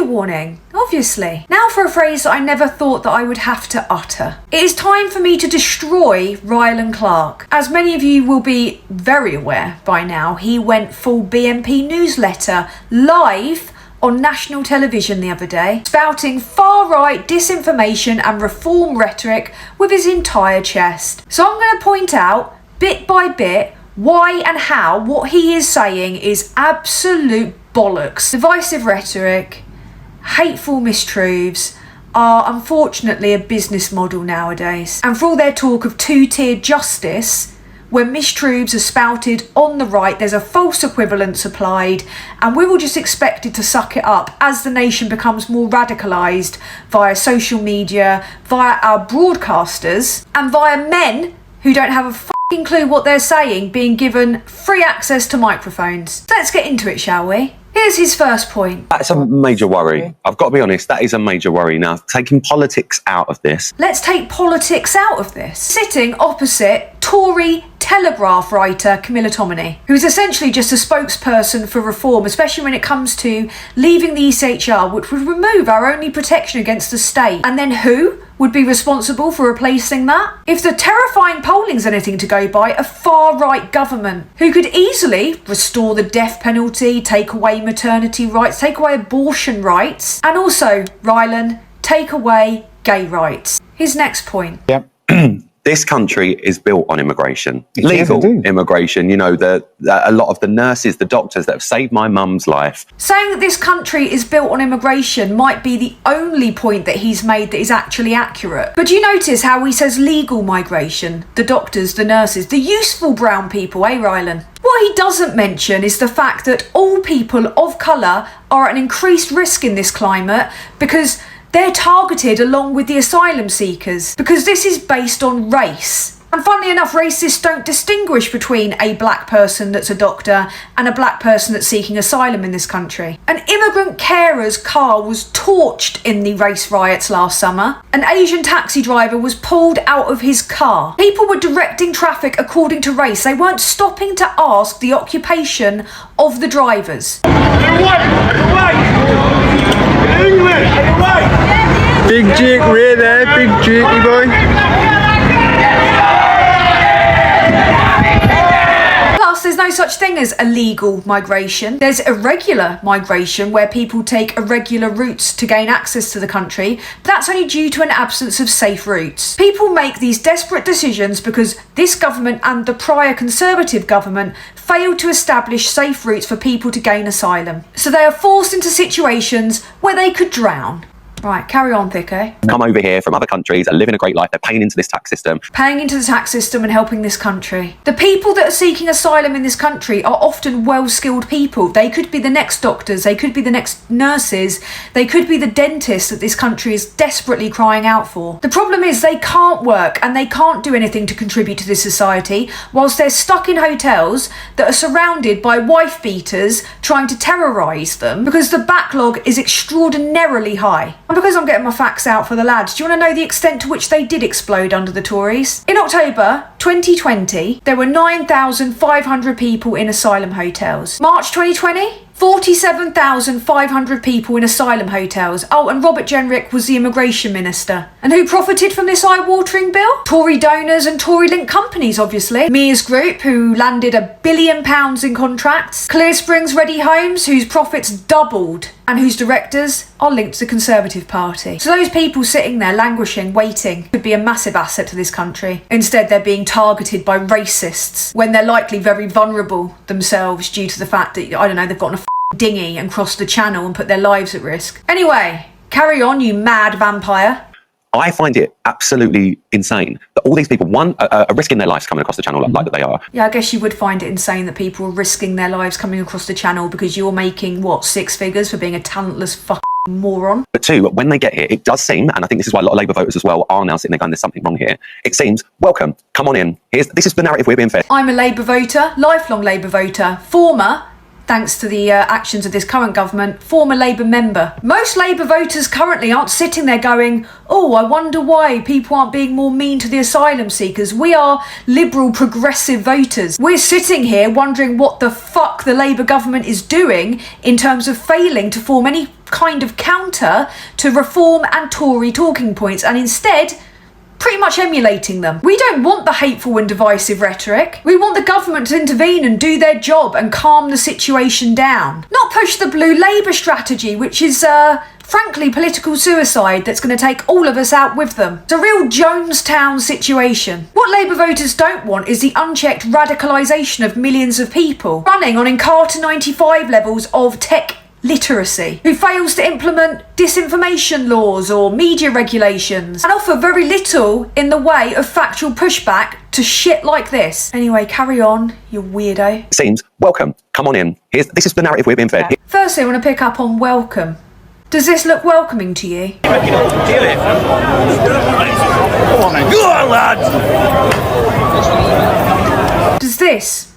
trigger warning, obviously. Now for a phrase that I never thought that I would have to utter. It is time for me to destroy Rylan Clark. As many of you will be very aware by now, he went full BNP newsletter live on national television the other day, spouting far-right disinformation and reform rhetoric with his entire chest. So I'm going to point out, bit by bit, why and how what he is saying is absolute bollocks. Divisive rhetoric, hateful mistruths are unfortunately a business model nowadays. And for all their talk of two-tiered justice, when mistruths are spouted on the right, there's a false equivalence applied, and we're all just expected to suck it up as the nation becomes more radicalised via social media, via our broadcasters, and via men who don't have a fucking clue what they're saying being given free access to microphones. So let's get into it, shall we? Here's his first point. That's a major worry. I've got to be honest, that is a major worry. Now, taking politics out of this. Let's take politics out of this. Sitting opposite Tory Telegraph writer Camilla Tominey, who's essentially just a spokesperson for reform, especially when it comes to leaving the ECHR, which would remove our only protection against the state. And then who would be responsible for replacing that? If the terrifying polling's anything to go by, a far-right government who could easily restore the death penalty, take away maternity rights, take away abortion rights, and also, Rylan, take away gay rights. His next point. Yep. This country is built on immigration, legal immigration. You know, a lot of the nurses, the doctors that have saved my mum's life. Saying that this country is built on immigration might be the only point that he's made that is actually accurate. But do you notice how he says legal migration? The doctors, the nurses, the useful brown people, Rylan? What he doesn't mention is the fact that all people of colour are at an increased risk in this climate because they're targeted along with the asylum seekers, because this is based on race. And funnily enough, racists don't distinguish between a black person that's a doctor and a black person that's seeking asylum in this country. An immigrant carer's car was torched in the race riots last summer. An Asian taxi driver was pulled out of his car. People were directing traffic according to race. They weren't stopping to ask the occupation of the drivers. Big Jake right there, big Jakey boy. Plus, there's no such thing as illegal migration. There's irregular migration where people take irregular routes to gain access to the country, but that's only due to an absence of safe routes. People make these desperate decisions because this government and the prior Conservative government failed to establish safe routes for people to gain asylum. So they are forced into situations where they could drown. Right, carry on, Thicko. Come over here from other countries and living a great life. They're paying into this tax system. Paying into the tax system and helping this country. The people that are seeking asylum in this country are often well-skilled people. They could be the next doctors. They could be the next nurses. They could be the dentists that this country is desperately crying out for. The problem is they can't work and they can't do anything to contribute to this society whilst they're stuck in hotels that are surrounded by wife beaters trying to terrorise them because the backlog is extraordinarily high. And because I'm getting my facts out for the lads, do you want to know the extent to which they did explode under the Tories? In October 2020, there were 9,500 people in asylum hotels. March 2020, 47,500 people in asylum hotels. Oh, and Robert Jenrick was the immigration minister. And who profited from this eye-watering bill? Tory donors and Tory-linked companies, obviously. Mears Group, who landed £1 billion in contracts. Clear Springs Ready Homes, whose profits doubled and whose directors are linked to the Conservative Party. So those people sitting there languishing, waiting, could be a massive asset to this country. Instead, they're being targeted by racists when they're likely very vulnerable themselves due to the fact that, I don't know, they've got on a dinghy and crossed the channel and put their lives at risk. Anyway, carry on, you mad vampire. I find it absolutely insane that all these people, one, are risking their lives coming across the channel like that they are. Yeah, I guess you would find it insane that people are risking their lives coming across the channel because you're making, what, 6 figures for being a talentless moron? But two, when they get here, it does seem, and I think this is why a lot of Labour voters as well are now sitting there going, there's something wrong here. It seems, welcome, come on in. This is the narrative we're being fed. I'm a Labour voter, lifelong Labour voter, former, thanks to the actions of this current government, former Labour member. Most Labour voters currently aren't sitting there going, oh, I wonder why people aren't being more mean to the asylum seekers. We are liberal, progressive voters. We're sitting here wondering what the fuck the Labour government is doing in terms of failing to form any kind of counter to reform and Tory talking points, and instead pretty much emulating them. We don't want the hateful and divisive rhetoric. We want the government to intervene and do their job and calm the situation down. Not push the blue Labour strategy, which is, frankly, political suicide that's going to take all of us out with them. It's a real Jonestown situation. What Labour voters don't want is the unchecked radicalisation of millions of people running on Encarta 95 levels of tech literacy, who fails to implement disinformation laws or media regulations and offer very little in the way of factual pushback to shit like this. Anyway, carry on, you weirdo. Seems welcome. Come on in. This is the narrative we're being fed. Firstly, I want to pick up on welcome. Does this look welcoming to you? Go on, lad! Does this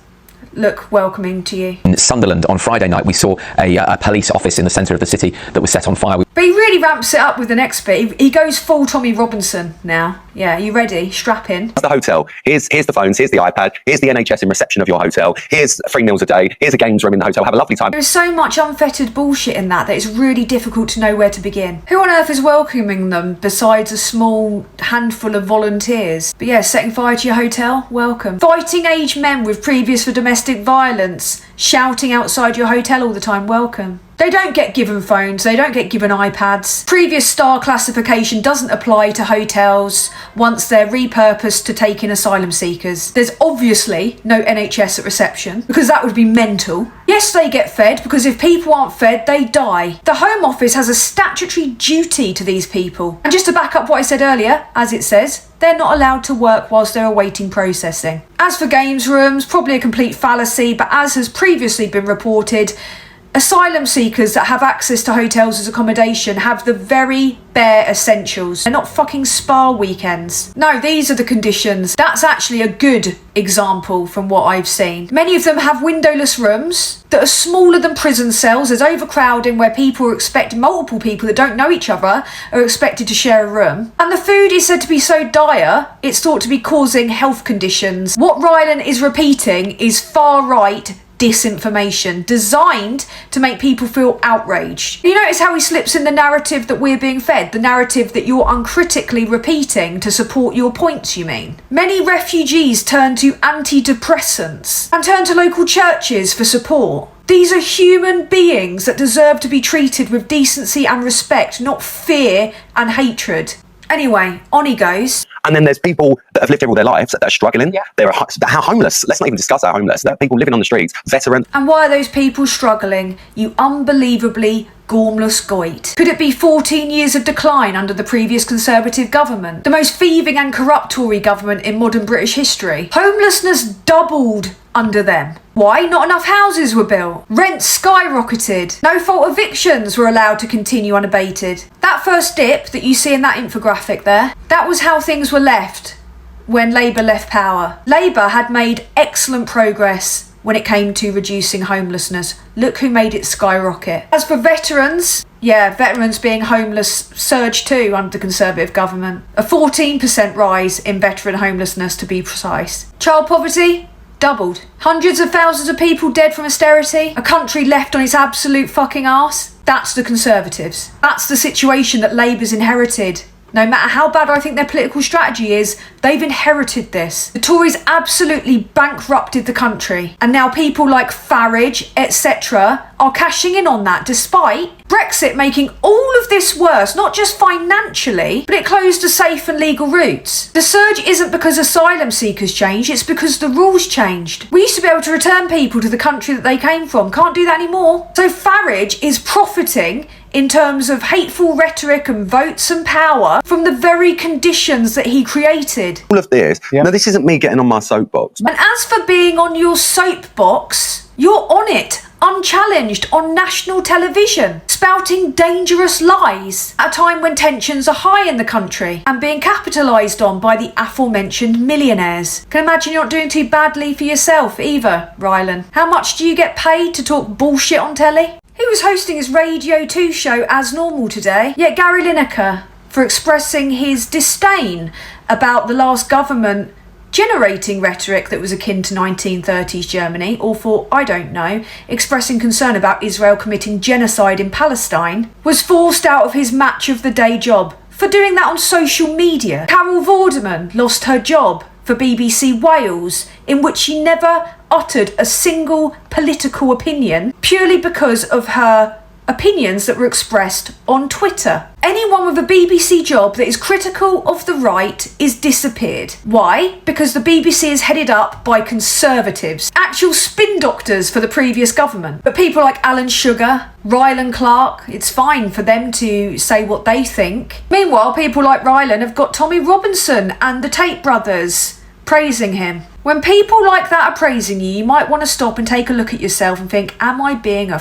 look welcoming to you? In Sunderland on Friday night, we saw a police office in the centre of the city that was set on fire. But he really ramps it up with the next bit. He goes full Tommy Robinson now. Yeah, you ready? Strap in. The hotel. Here's the phones. Here's the iPad. Here's the NHS in reception of your hotel. Here's 3 meals a day. Here's a games room in the hotel. Have a lovely time. There is so much unfettered bullshit in that it's really difficult to know where to begin. Who on earth is welcoming them besides a small handful of volunteers? But yeah, setting fire to your hotel? Welcome. Fighting age men with previous for domestic violence, shouting outside your hotel all the time? Welcome. They don't get given phones, they don't get given iPads. Previous star classification doesn't apply to hotels once they're repurposed to take in asylum seekers. There's obviously no NHS at reception, because that would be mental. Yes, they get fed, because if people aren't fed, they die. The Home Office has a statutory duty to these people. And just to back up what I said earlier, as it says, they're not allowed to work whilst they're awaiting processing. As for games rooms, probably a complete fallacy, but as has previously been reported, asylum seekers that have access to hotels as accommodation have the very bare essentials. They're not fucking spa weekends. No, these are the conditions. That's actually a good example from what I've seen. Many of them have windowless rooms that are smaller than prison cells. There's overcrowding where multiple people that don't know each other are expected to share a room. And the food is said to be so dire, it's thought to be causing health conditions. What Rylan is repeating is far right disinformation designed to make people feel outraged. You notice how he slips in the narrative that we're being fed, the narrative that you're uncritically repeating to support your points, you mean? Many refugees turn to antidepressants and turn to local churches for support. These are human beings that deserve to be treated with decency and respect, not fear and hatred. Anyway, on he goes. And then there's people that have lived here all their lives that are struggling. Yeah. They're homeless. Let's not even discuss our homeless. There are people living on the streets, veterans. And why are those people struggling? You unbelievably gormless goit. Could it be 14 years of decline under the previous Conservative government? The most thieving and corrupt Tory government in modern British history. Homelessness doubled under them. Why? Not enough houses were built. Rents skyrocketed. No fault evictions were allowed to continue unabated. That first dip that you see in that infographic there, that was how things were left when Labour left power. Labour had made excellent progress when it came to reducing homelessness. Look who made it skyrocket. As for veterans, veterans being homeless surged too under the Conservative government. A 14% rise in veteran homelessness, to be precise. Child poverty doubled. Hundreds of thousands of people dead from austerity. A country left on its absolute fucking arse. That's the Conservatives. That's the situation that Labour's inherited. No matter how bad I think their political strategy is, they've inherited this. The Tories absolutely bankrupted the country. And now people like Farage, etc. are cashing in on that, despite Brexit making all of this worse, not just financially, but it closed the safe and legal routes. The surge isn't because asylum seekers changed, it's because the rules changed. We used to be able to return people to the country that they came from. Can't do that anymore. So Farage is profiting in terms of hateful rhetoric and votes and power from the very conditions that he created. All of this. Yeah. Now, this isn't me getting on my soapbox. And as for being on your soapbox, you're on it unchallenged on national television, spouting dangerous lies at a time when tensions are high in the country and being capitalised on by the aforementioned millionaires. Can imagine you're not doing too badly for yourself either, Rylan. How much do you get paid to talk bullshit on telly? He was hosting his Radio 2 show as normal today, yet Gary Lineker, for expressing his disdain about the last government generating rhetoric that was akin to 1930s Germany, or for, I don't know, expressing concern about Israel committing genocide in Palestine, was forced out of his match of the day job for doing that on social media. Carol Vorderman lost her job for BBC Wales, in which she never uttered a single political opinion purely because of her opinions that were expressed on Twitter. Anyone with a BBC job that is critical of the right is disappeared. Why? Because the BBC is headed up by Conservatives, actual spin doctors for the previous government. But people like Alan Sugar, Rylan Clark, it's fine for them to say what they think. Meanwhile, people like Rylan have got Tommy Robinson and the Tate brothers praising him. When people like that are praising you, you might want to stop and take a look at yourself and think, am I being a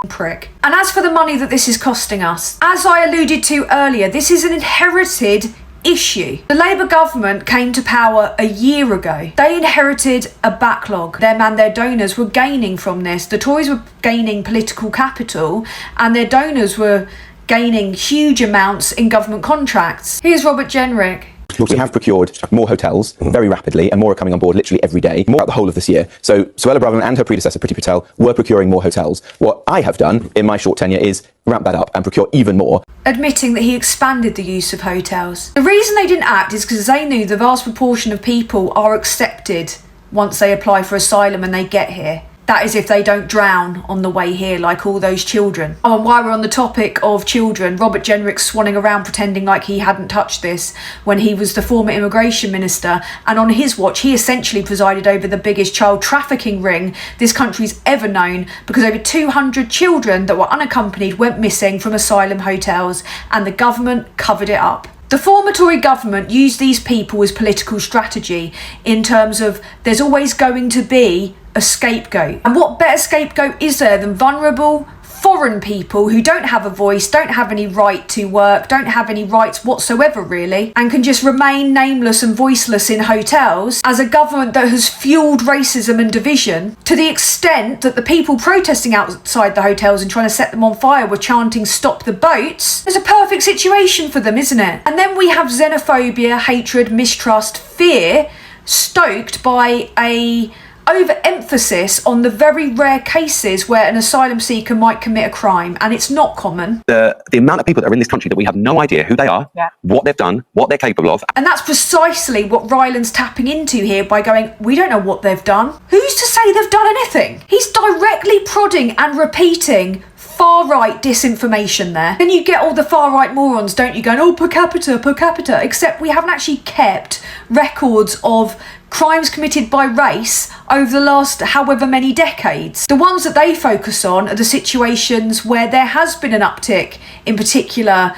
prick? And as for the money that this is costing us, as I alluded to earlier, this is an inherited issue. The Labour government came to power a year ago. They inherited a backlog. Them and their donors were gaining from this. The Tories were gaining political capital and their donors were gaining huge amounts in government contracts. Here's Robert Jenrick. We have procured more hotels very rapidly, and more are coming on board literally every day, more throughout the whole of this year. So Suella Braverman and her predecessor, Priti Patel, were procuring more hotels. What I have done in my short tenure is ramp that up and procure even more. Admitting that he expanded the use of hotels. The reason they didn't act is because they knew the vast proportion of people are accepted once they apply for asylum and they get here. That is if they don't drown on the way here like all those children. Oh, and while we're on the topic of children, Robert Jenrick's swanning around pretending like he hadn't touched this when he was the former immigration minister, and on his watch he essentially presided over the biggest child trafficking ring this country's ever known, because over 200 children that were unaccompanied went missing from asylum hotels and the government covered it up. The former Tory government used these people as political strategy in terms of there's always going to be a scapegoat. And what better scapegoat is there than vulnerable foreign people who don't have a voice, don't have any right to work, don't have any rights whatsoever really, and can just remain nameless and voiceless in hotels, as a government that has fueled racism and division to the extent that the people protesting outside the hotels and trying to set them on fire were chanting "Stop the boats." There's a perfect situation for them, isn't it? And then we have xenophobia, hatred, mistrust, fear stoked by a overemphasis on the very rare cases where an asylum seeker might commit a crime, and it's not common. The amount of people that are in this country that we have no idea who they are, what they've done, what they're capable of. And that's precisely what Rylan's tapping into here by going, we don't know what they've done. Who's to say they've done anything? He's directly prodding and repeating far-right disinformation there. Then you get all the far-right morons, don't you, going, oh, per capita, except we haven't actually kept records of crimes committed by race over the last however many decades. The ones that they focus on are the situations where there has been an uptick in particular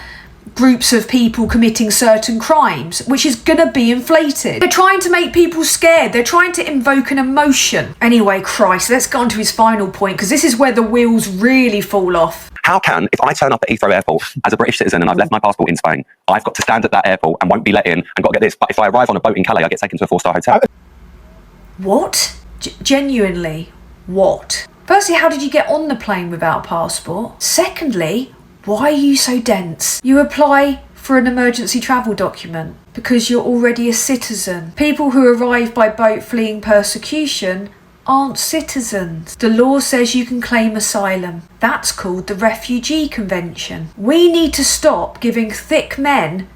groups of people committing certain crimes, which is going to be inflated. They're trying to make people scared. They're trying to invoke an emotion. Anyway, Christ, let's go on to his final point, because this is where the wheels really fall off. How can, if I turn up at Heathrow Airport as a British citizen and I've left my passport in Spain, I've got to stand at that airport and won't be let in and got to get this, but if I arrive on a boat in Calais, I get taken to a 4-star hotel? What? Genuinely, what? Firstly, how did you get on the plane without a passport? Secondly, why are you so dense? You apply for an emergency travel document because you're already a citizen. People who arrive by boat fleeing persecution aren't citizens. The law says you can claim asylum. That's called the Refugee Convention. We need to stop giving thick men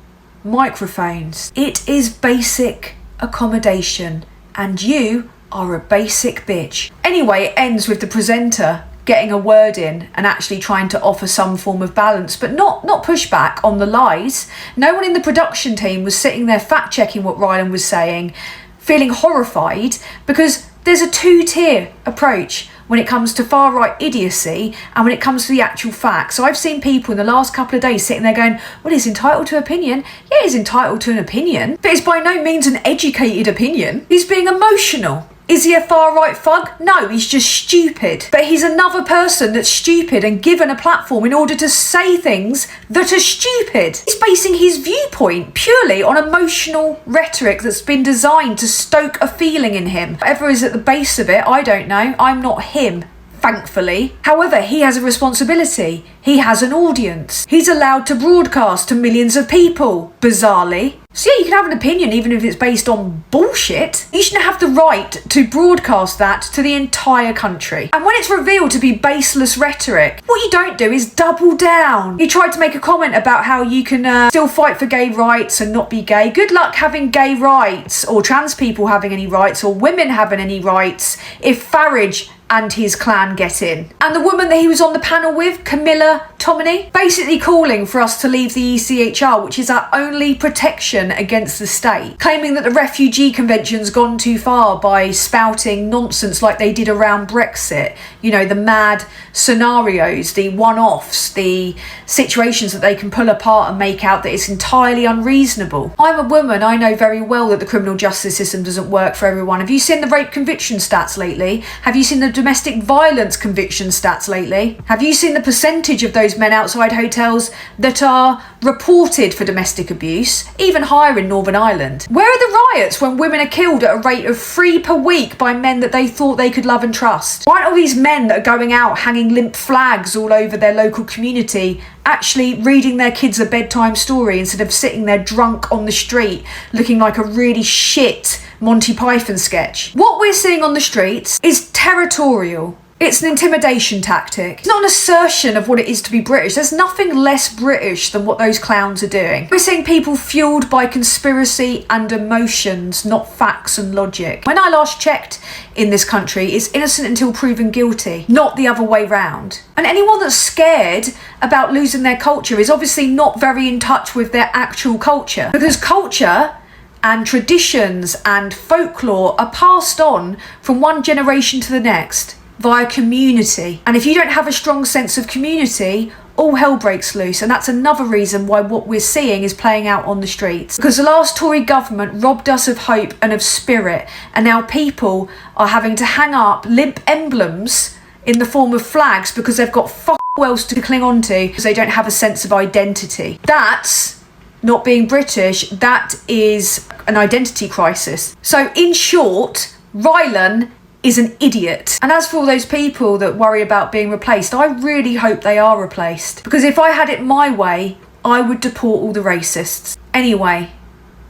microphones. It is basic accommodation, and you are a basic bitch. Anyway, it ends with the presenter getting a word in and actually trying to offer some form of balance, but not pushback on the lies. No one in the production team was sitting there fact-checking what Rylan was saying, feeling horrified, because there's a two-tier approach when it comes to far-right idiocy and when it comes to the actual facts. So I've seen people in the last couple of days sitting there going, well, he's entitled to opinion. Yeah, he's entitled to an opinion, but it's by no means an educated opinion. He's being emotional. Is he a far-right thug? No, he's just stupid. But he's another person that's stupid and given a platform in order to say things that are stupid. He's basing his viewpoint purely on emotional rhetoric that's been designed to stoke a feeling in him. Whatever is at the base of it, I don't know. I'm not him, thankfully. However, he has a responsibility. He has an audience. He's allowed to broadcast to millions of people, bizarrely. So yeah, you can have an opinion even if it's based on bullshit. You shouldn't have the right to broadcast that to the entire country. And when it's revealed to be baseless rhetoric, what you don't do is double down. He tried to make a comment about how you can still fight for gay rights and not be gay. Good luck having gay rights, or trans people having any rights, or women having any rights if Farage and his clan get in. And the woman that he was on the panel with, Camilla Tominey, basically calling for us to leave the ECHR, which is our only protection against the state, claiming that the Refugee Convention's gone too far by spouting nonsense like they did around Brexit. You know, the mad scenarios, the one-offs, the situations that they can pull apart and make out that it's entirely unreasonable. I'm a woman, I know very well that the criminal justice system doesn't work for everyone. Have you seen the rape conviction stats lately? Have you seen the domestic violence conviction stats lately? Have you seen the percentage of those men outside hotels that are reported for domestic abuse? Even higher in Northern Ireland. Where are the riots when women are killed at a rate of 3 per week by men that they thought they could love and trust? Why aren't all these men that are going out hanging limp flags all over their local community actually reading their kids a bedtime story instead of sitting there drunk on the street looking like a really shit Monty Python sketch? What we're seeing on the streets is territorial. It's an intimidation tactic. It's not an assertion of what it is to be British. There's nothing less British than what those clowns are doing. We're seeing people fueled by conspiracy and emotions, not facts and logic. When I last checked in this country, it's innocent until proven guilty, not the other way round. And anyone that's scared about losing their culture is obviously not very in touch with their actual culture. Because culture and traditions and folklore are passed on from one generation to the next via community. And if you don't have a strong sense of community, all hell breaks loose. And that's another reason why what we're seeing is playing out on the streets. Because the last Tory government robbed us of hope and of spirit. And now people are having to hang up limp emblems in the form of flags because they've got fuck all else to cling on to because they don't have a sense of identity. That's not being British. That is an identity crisis. So in short, Rylan is an idiot. And as for all those people that worry about being replaced, I really hope they are replaced. Because if I had it my way, I would deport all the racists. Anyway,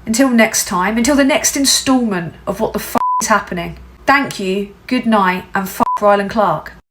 until next time, until the next instalment of What the F is Happening. Thank you, good night, and fuck Rylan Clark.